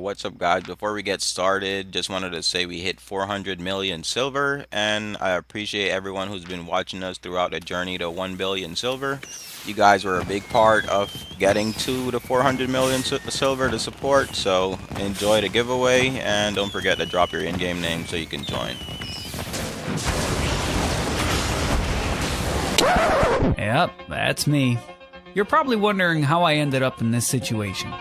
What's up, guys? Before we get started, just wanted to say we hit 400 million silver, and I appreciate everyone who's been watching us throughout the journey to 1 billion silver. You guys were a big part of getting to the 400 million silver to support, so enjoy the giveaway, and don't forget to drop your in-game name so you can join. Yep, that's me. You're probably wondering how I ended up in this situation.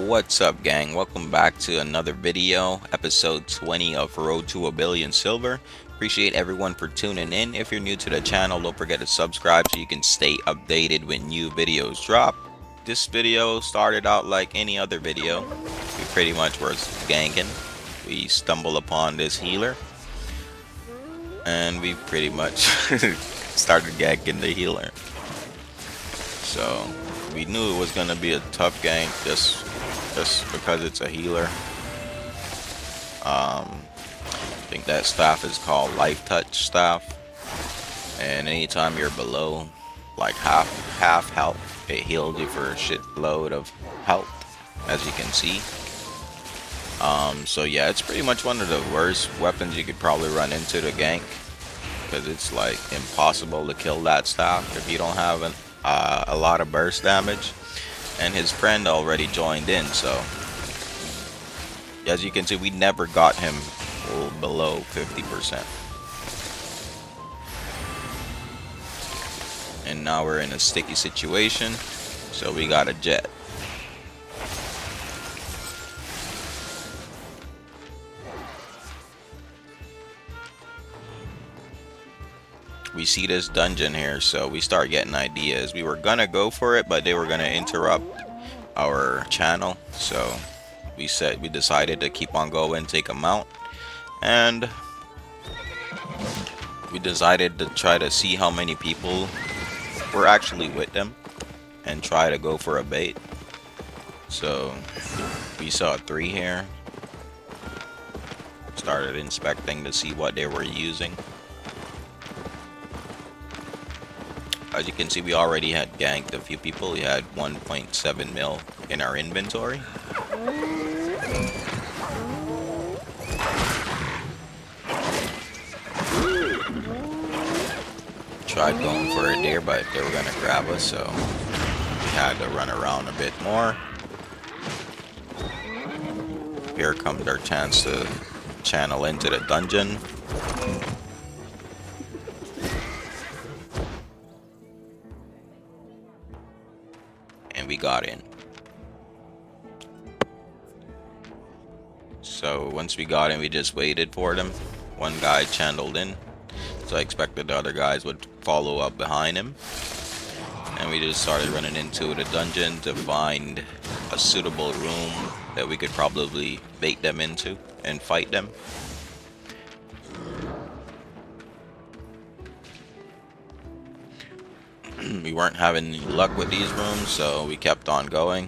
What's up, gang? Welcome back to another video, episode 20 of Road to a Billion Silver. Appreciate everyone for tuning in. If you're new to the channel, don't forget to subscribe so you can stay updated when new videos drop. This video started out like any other video. We pretty much were ganking. We stumbled upon this healer, and we pretty much started ganking the healer. So we knew it was gonna be a tough gank just because it's a healer. I think that staff is called Life Touch staff, and anytime you're below like half health, it heals you for a shitload of health, as you can see. So yeah, it's pretty much one of the worst weapons you could probably run into to gank, because it's like impossible to kill that staff if you don't have a lot of burst damage. And his friend already joined in, so as you can see, we never got him below 50%. And now we're in a sticky situation, so we got a jet. We see this dungeon here, so we start getting ideas. We were gonna go for it, but they were gonna interrupt our channel, so we decided to keep on going, take them out, and we decided to try to see how many people were actually with them and try to go for a bait. So we saw 3 here, started inspecting to see what they were using. As you can see, we already had ganked a few people. We had 1.7 mil in our inventory. Tried going for it there, but they were gonna grab us, so we had to run around a bit more. Here comes our chance to channel into the dungeon. And we got in. So once we got in, we just waited for them. One guy channeled in, so I expected the other guys would follow up behind him. And we just started running into the dungeon to find a suitable room that we could probably bait them into and fight them. We weren't having any luck with these rooms, so we kept on going.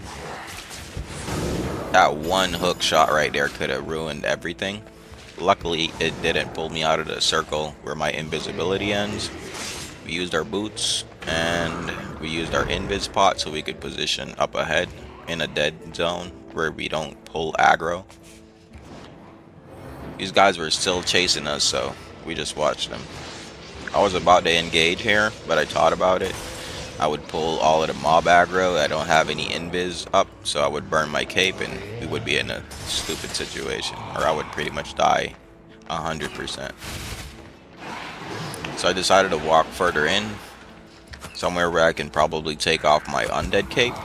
That one hook shot right there could have ruined everything. Luckily, it didn't pull me out of the circle where my invisibility ends. We used our boots, and we used our invis pot so we could position up ahead in a dead zone where we don't pull aggro. These guys were still chasing us, so we just watched them. I was about to engage here, but I thought about it. I would pull all of the mob aggro. I don't have any invis up, so I would burn my cape and we would be in a stupid situation, or I would pretty much die 100%. So I decided to walk further in, somewhere where I can probably take off my undead cape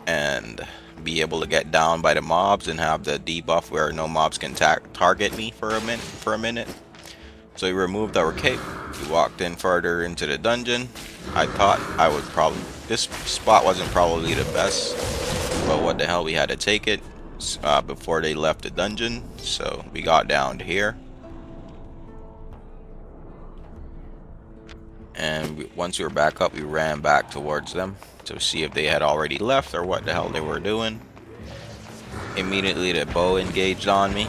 and be able to get down by the mobs and have the debuff where no mobs can target me for a minute. So we removed our cape. We walked in further into the dungeon. I thought I would this spot wasn't probably the best, but what the hell, we had to take it before they left the dungeon. So we got down to here, and once we were back up, we ran back towards them to see if they had already left or what the hell they were doing. Immediately the bow engaged on me,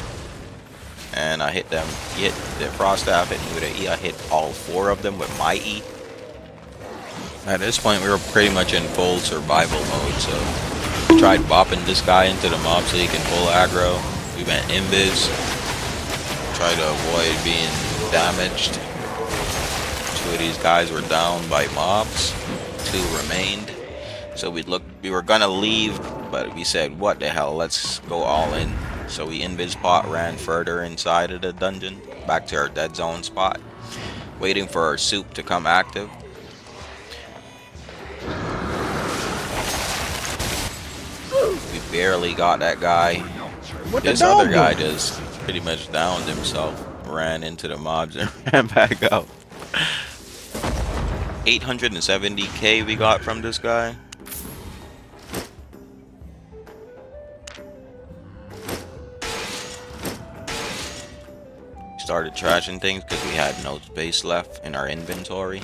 and I hit them. He hit the frost staff, hit me with an E. I hit all 4 of them with my E. At this point, we were pretty much in full survival mode, so we tried bopping this guy into the mob so he can pull aggro. We went invis, tried to avoid being damaged. 2 of these guys were down by mobs, 2 remained. So we were gonna leave, but we said, what the hell, let's go all in. So we invis pot ran further inside of the dungeon, back to our dead zone spot, waiting for our soup to come active. We barely got that guy. This other guy just pretty much downed himself, ran into the mobs and ran back out. 870k we got from this guy. Started trashing things because we had no space left in our inventory.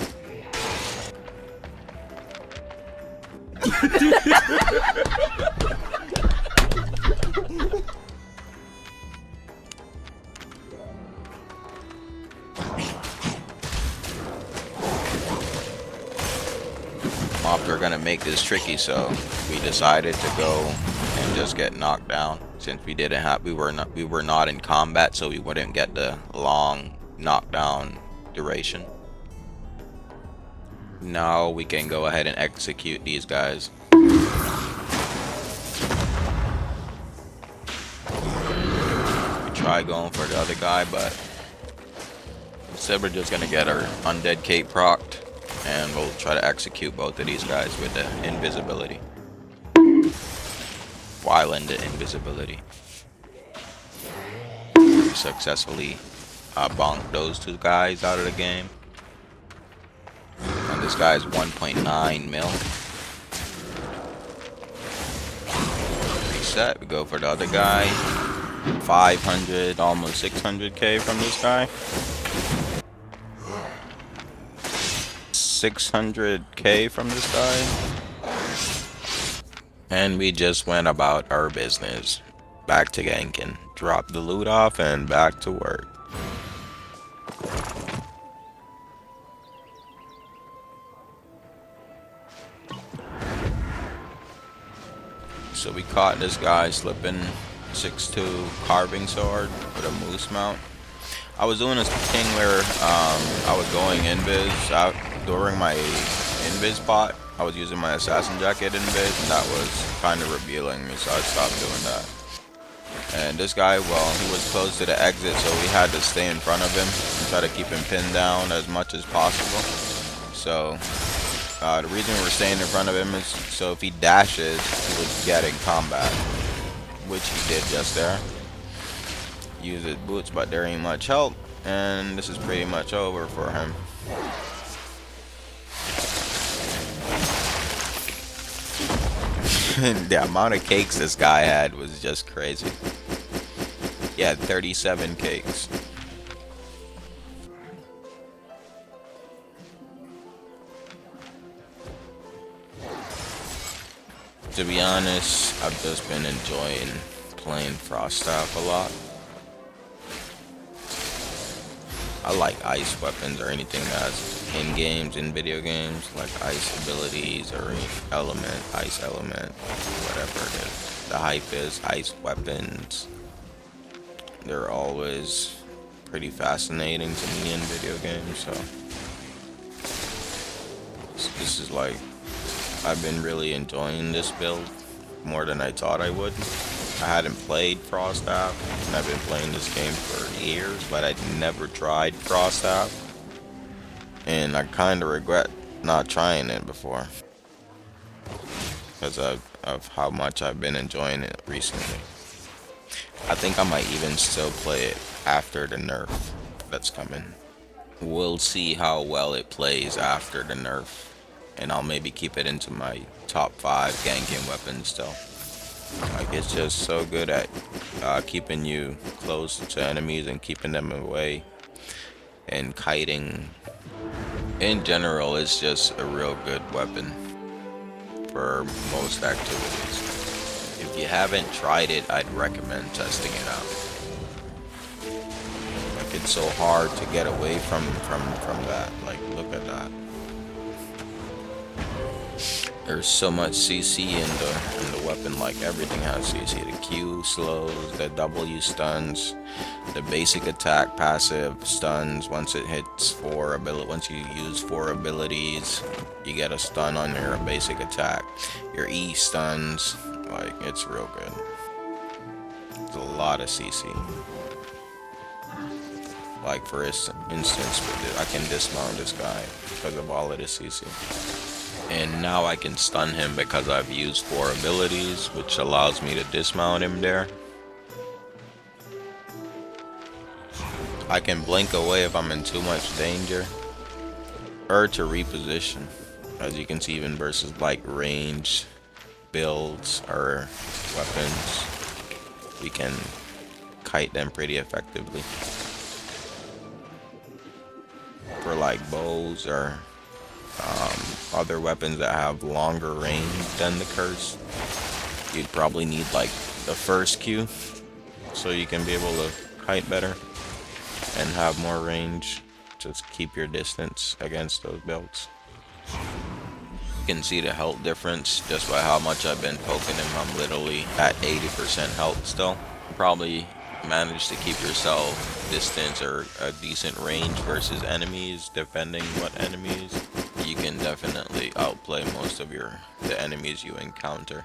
Mobs are gonna make this tricky, so we decided to go and just get knocked down. Since we were not in combat, so we wouldn't get the long knockdown duration. Now we can go ahead and execute these guys. We try going for the other guy, but instead we're just gonna get our undead cape procced, and we'll try to execute both of these guys with the invisibility. While in the invisibility. We successfully bonked those 2 guys out of the game. And this guy's 1.9 mil. Reset, we go for the other guy. 500, almost 600k from this guy. 600k from this guy. And we just went about our business. Back to Ganking. Dropped the loot off and back to work. So we caught this guy slipping 6'2" carving sword with a moose mount. I was doing this thing where I was going invis out during my invis pot. I was using my assassin jacket invis, and that was kind of revealing me, so I stopped doing that. And this guy, well, he was close to the exit, so we had to stay in front of him and try to keep him pinned down as much as possible. So the reason we're staying in front of him is so if he dashes, he would get in combat, which he did just there. Use his boots, but there ain't much help, and this is pretty much over for him. The amount of cakes this guy had was just crazy. He had 37 cakes. To be honest, I've just been enjoying playing Froststaff a lot. I like ice weapons or anything that's in games, in video games, like ice abilities or element, ice element, whatever it is. The hype is ice weapons. They're always pretty fascinating to me in video games, so this is like, I've been really enjoying this build more than I thought I would. I hadn't played Froststaff, and I've been playing this game for years, but I'd never tried Froststaff, and I kind of regret not trying it before because of how much I've been enjoying it recently. I think I might even still play it after the nerf that's coming. We'll see how well it plays after the nerf, and I'll maybe keep it into my top 5 ganking weapons still. Like, it's just so good at keeping you close to enemies and keeping them away, and kiting. In general, it's just a real good weapon for most activities. If you haven't tried it, I'd recommend testing it out. it's so hard to get away from that. Like, look at that. There's so much CC in the weapon. Like, everything has CC. The Q slows, the W stuns, the basic attack passive stuns once it hits 4 ability. Once you use 4 abilities, you get a stun on your basic attack. Your E stuns. Like, it's real good. There's a lot of CC. Like, for instance, I can dismount this guy because of all of the CC. And now I can stun him because I've used 4 abilities, which allows me to dismount him there. I can blink away if I'm in too much danger, or to reposition. As you can see, even versus like ranged builds or weapons, we can kite them pretty effectively. For like bows or other weapons that have longer range than the curse, you'd probably need like the first Q so you can be able to kite better and have more range. Just keep your distance against those belts. You can see the health difference just by how much I've been poking him. I'm literally at 80% health still. Probably manage to keep yourself distance or a decent range versus enemies, depending what enemies. You can definitely outplay most of the enemies you encounter.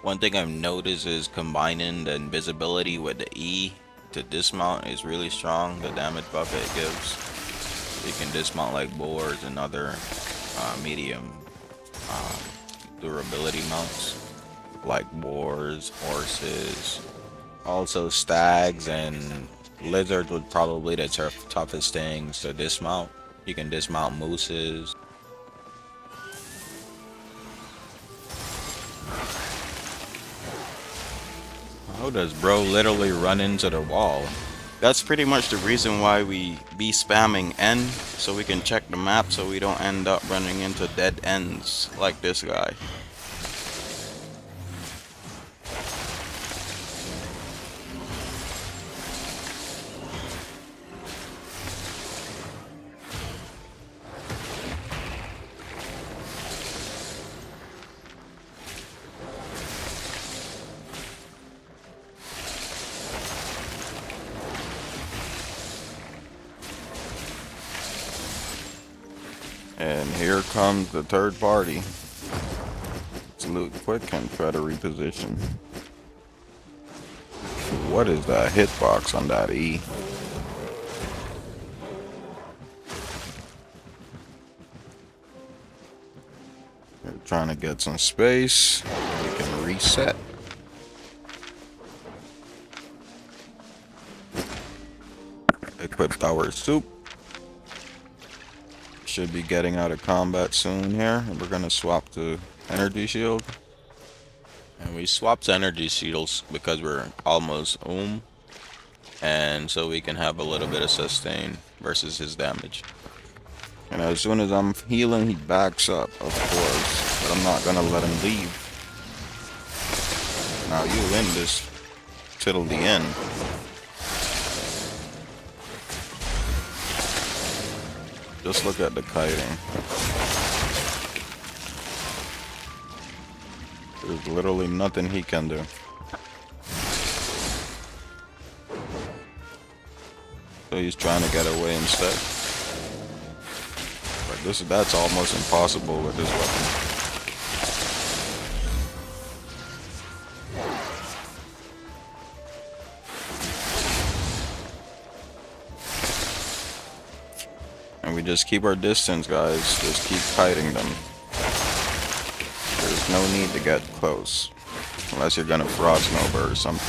One thing I've noticed is combining the invisibility with the E to dismount is really strong. The damage buff it gives. You can dismount like boars and other medium durability mounts, like boars, horses. Also stags and lizards would probably the toughest things to dismount. You can dismount mooses. How does bro literally run into the wall? That's pretty much the reason why we be spamming N, so we can check the map so we don't end up running into dead ends like this guy. And here comes the third party. Let's loot quick and try to reposition. What is that hitbox on that E? We're trying to get some space. We can reset. Equip our soup. Should be getting out of combat soon here. And we're gonna swap to energy shield. And we swapped to energy shields because we're almost and so we can have a little bit of sustain versus his damage. And as soon as I'm healing, he backs up, of course. But I'm not gonna let him leave. Now you win this till the end. Just look at the kiting. There's literally nothing he can do. So he's trying to get away instead. But that's almost impossible with this weapon. And we just keep our distance, guys. Just keep kiting them. There's no need to get close. Unless you're gonna Frost Nova or something.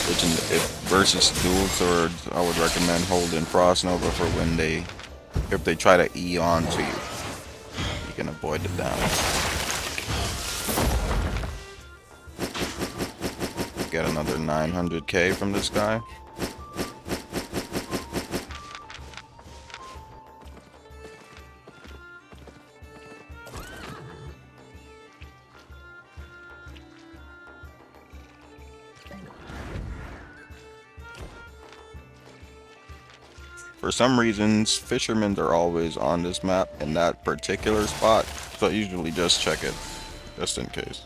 Which if versus dual swords, I would recommend holding Frost Nova for when if they try to E onto you. You can avoid the damage. Get another 900k from this guy. For some reasons, fishermen are always on this map in that particular spot, so I usually just check it, just in case.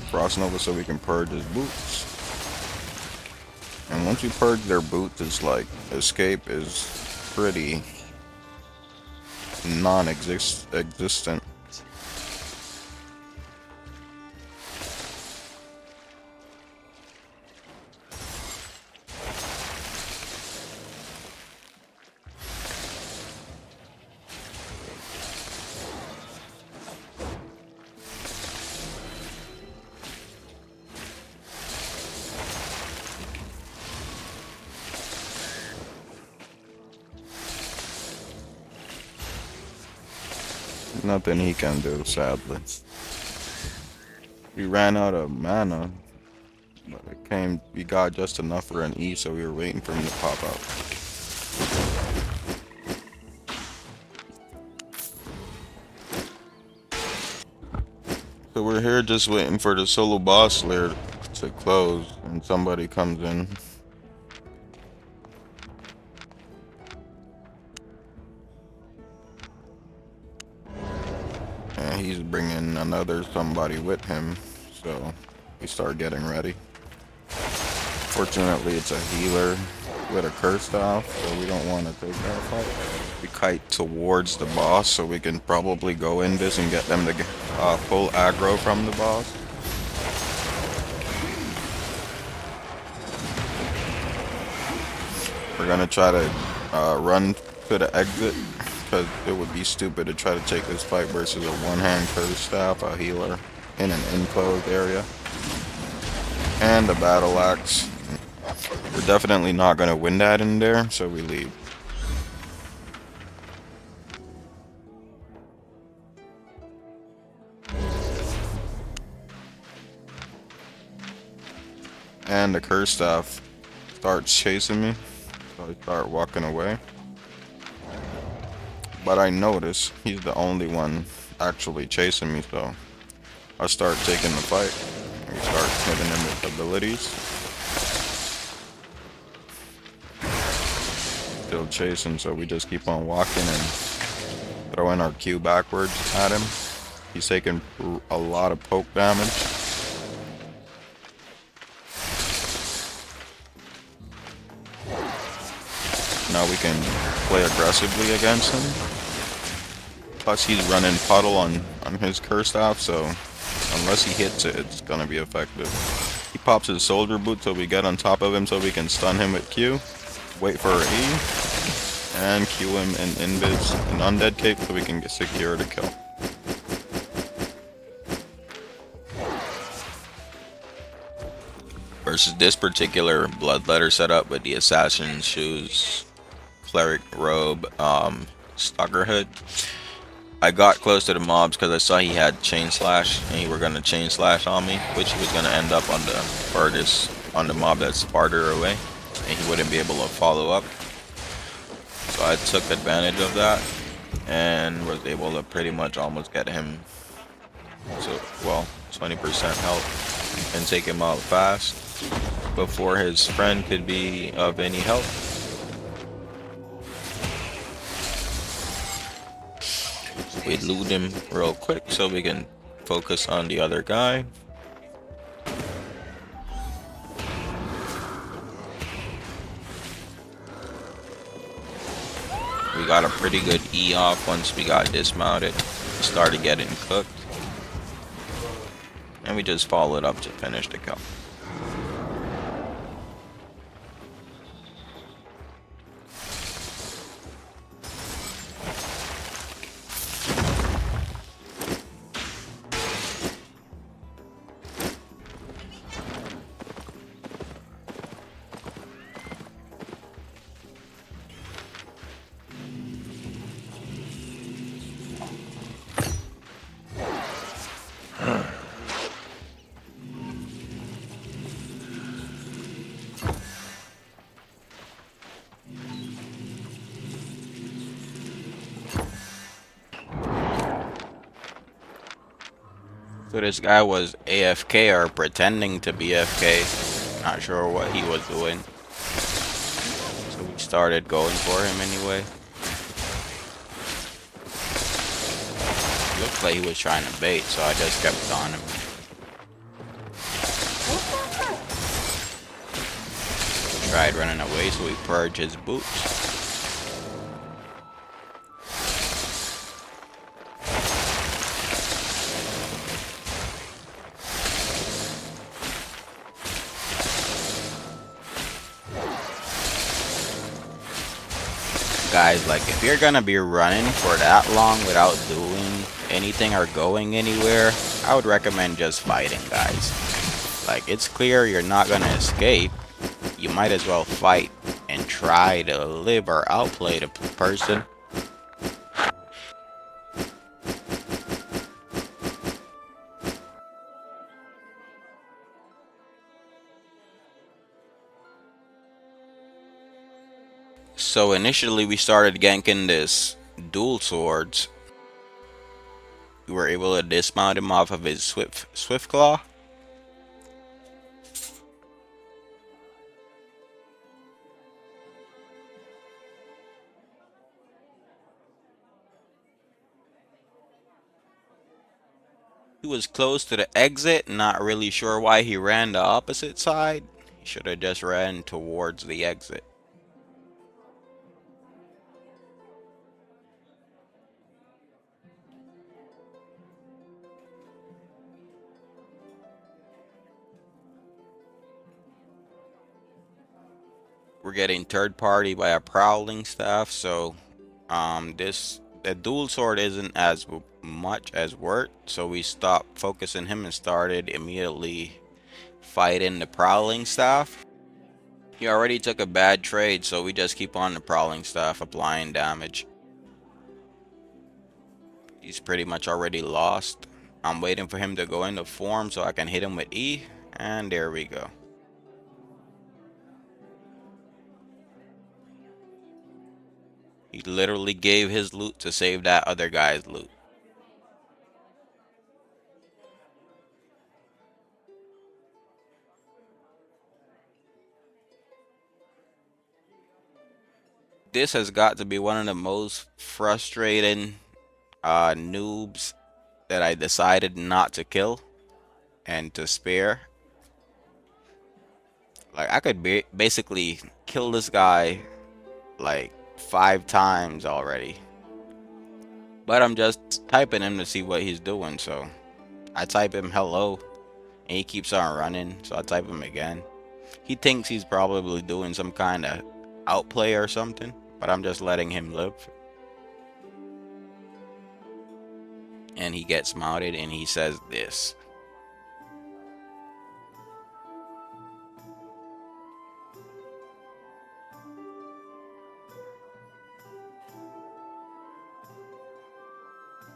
Frost Nova so we can purge his boots. And once you purge their boots, it's like escape is pretty non-existent. Nothing he can do, sadly. We ran out of mana, but we got just enough for an E, so we were waiting for him to pop out. So we're here just waiting for the solo boss lair to close, and somebody comes in. And he's bringing another somebody with him, so we start getting ready. Fortunately, it's a healer with a curse staff, so we don't want to take that fight. We kite towards the boss, so we can probably go in this and get them to pull aggro from the boss. We're gonna try to run to the exit, because it would be stupid to try to take this fight versus a one-hand curse staff, a healer, in an enclosed area. And a battle axe. We're definitely not going to win that in there, so we leave. And the curse staff starts chasing me, so I start walking away. But I notice he's the only one actually chasing me, so I start taking the fight. We start hitting him with abilities. Still chasing, so we just keep on walking and throwing our Q backwards at him. He's taking a lot of poke damage. Now we can play aggressively against him. Plus he's running puddle on his curse staff, so unless he hits it, it's gonna be effective. He pops his soldier boot so we get on top of him so we can stun him with Q. Wait for our E. And Q him in invis and undead cape so we can get secure the kill. Versus this particular bloodletter setup with the assassin shoes, cleric robe, stalker hood. I got close to the mobs because I saw he had chain slash and he were gonna chain slash on me, which he was gonna end up on the furthest on the mob that's farther away, and he wouldn't be able to follow up. So I took advantage of that and was able to pretty much almost get him to, well, 20% health and take him out fast before his friend could be of any help. We loot him real quick so we can focus on the other guy. We got a pretty good E off once we got dismounted. We started getting cooked. And we just followed up to finish the kill. So this guy was AFK or pretending to be AFK. Not sure what he was doing. So we started going for him anyway. Looked like he was trying to bait, so I just kept on him. Tried running away, so we purged his boots. Guys, like, if you're gonna be running for that long without doing anything or going anywhere, I would recommend just fighting, guys. Like, it's clear you're not gonna escape. You might as well fight and try to live or outplay the person. So initially we started ganking this dual swords. We were able to dismount him off of his swift claw. He was close to the exit, not really sure why he ran the opposite side. He should have just ran towards the exit. We're getting third party by a prowling staff, so the dual sword isn't as much as worth, so we stopped focusing him and started immediately fighting the prowling staff. He already took a bad trade, so we just keep on the prowling staff applying damage. He's pretty much already lost. I'm waiting for him to go into form so I can hit him with E, and there we go. He literally gave his loot to save that other guy's loot. This has got to be one of the most frustrating noobs that I decided not to kill and to spare. Like, I could basically kill this guy like 5 times already, but I'm just typing him to see what he's doing. So I type him hello and he keeps on running, so I type him again. He thinks he's probably doing some kind of outplay or something, but I'm just letting him live. And he gets mounted and he says this.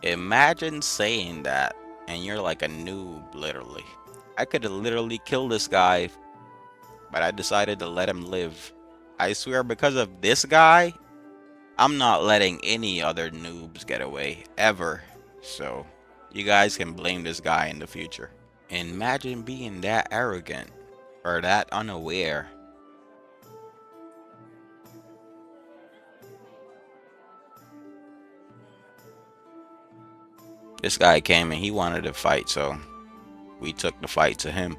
Imagine saying that and you're like a noob, literally. I could have literally killed this guy, but I decided to let him live. I swear, because of this guy, I'm not letting any other noobs get away, ever. So, you guys can blame this guy in the future. Imagine being that arrogant, or that unaware. This guy came and he wanted to fight, so we took the fight to him.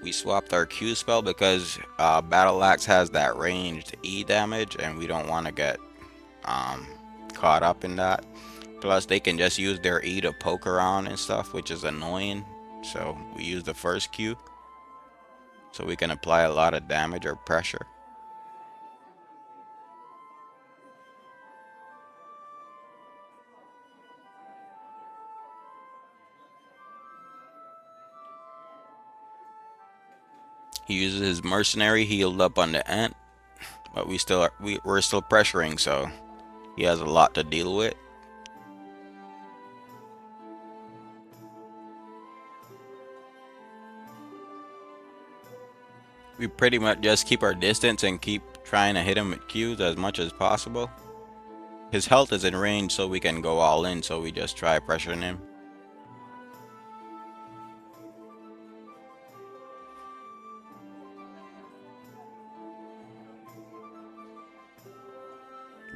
We swapped our Q spell because Battle Axe has that ranged E damage, and we don't want to get caught up in that. Plus, they can just use their E to poke around and stuff, which is annoying. So we use the first Q, so we can apply a lot of damage or pressure. He uses his mercenary, healed up on the ant, but we're still pressuring, so he has a lot to deal with. We pretty much just keep our distance and keep trying to hit him with Qs as much as possible. His health is in range, so we can go all in, so we just try pressuring him.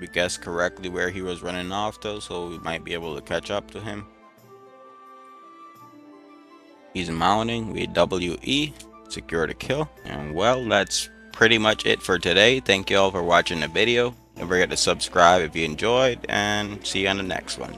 We guessed correctly where he was running off though, so we might be able to catch up to him. He's mounting, we WE, secure the kill. And well, that's pretty much it for today. Thank you all for watching the video. Don't forget to subscribe if you enjoyed, and see you on the next one.